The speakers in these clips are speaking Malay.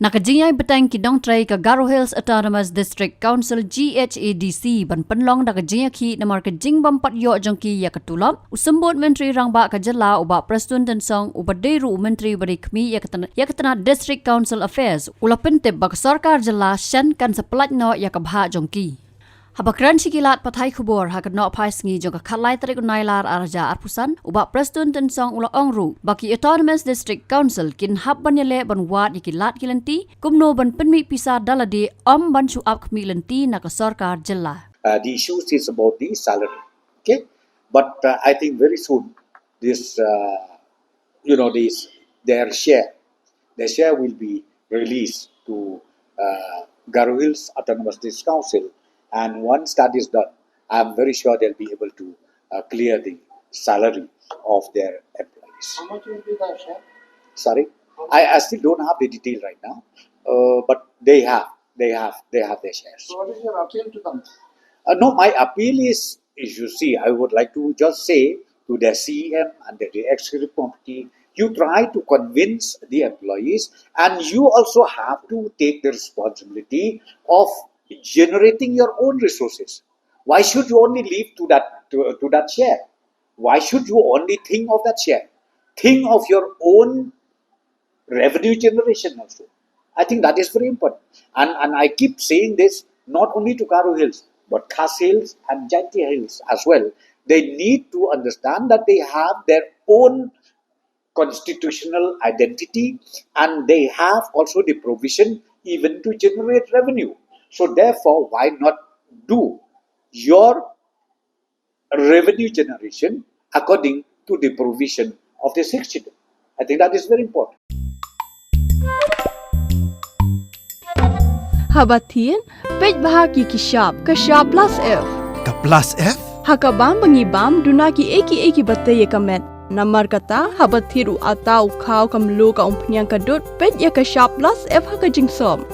Nakajingay betang kidong tray ka Garo Hills Autonomous District Council GHADC ban penlong nakajingay ki namar kajing bampat yo jongki ya katulop usembut menteri rangba ka Jylla uba Prestone dan song uba deru menteri bari kmi ya katana District Council Affairs ulapin tip bak Sorkar Jylla shan kan sepelat no ya kabha jongki. Habakran sikilat patai kubor hakat no pai sengi jong kalai tarik unailar arja arpusan uba Prestone dan song ula ongru baki Autonomous District Council kin hab banyale ban wat yikilat kilanti kumno ban Pynmih Pisa Dalade ban suap kmi lanti nak Sorkar Jylla. The issue is about the salary, okay? But I think very soon this, their share will be released to Garo Hills Autonomous District Council. And once that is done, I am very sure they'll be able to clear the salary of their employees. How much will be that share? Sorry, I still don't have the detail right now, but they have their shares. So what is your appeal to them? No, my appeal is you see, I would like to just say to the CM and the executive committee, you try to convince the employees, and you also have to take the responsibility of generating your own resources. Why should you only leave to that share? Why should you only think of that share? Think of your own revenue generation also. I think that is very important. And I keep saying this not only to Garo Hills, but Khas Hills and Jylla Hills as well. They need to understand that they have their own constitutional identity, and they have also the provision even to generate revenue. So therefore, why not do your revenue generation according to the provision of the 60? I think that is very important. Habatin, pej bahagi kishab plus F. Ka plus F? Hakabam bangibam dunaki eki batay kamet. Namar kata habathiru atau kau kamlu ka umpnyang kadut pej ya kishab plus F hakajingsom.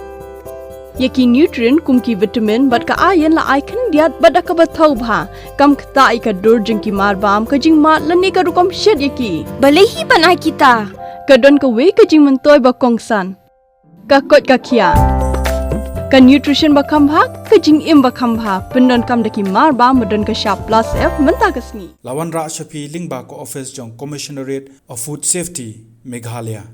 Yaki nutrient kumki vitamin bat ka ayan la icon diat bada ka bathau bha kam khta ka dur jingki marbam ka jing mat lani ka rukom shed yaki balehi banai kita ka don ka we ka jing mentoy ba kongsan ka kot ka khia ka nutrition ba khambha ka jing im ba khambha pendon kam daki marbam modon ka sharp plus F menta kasni Lawan Ra Shafi Lingba ko office jong Commissionerate of Food Safety Meghalaya.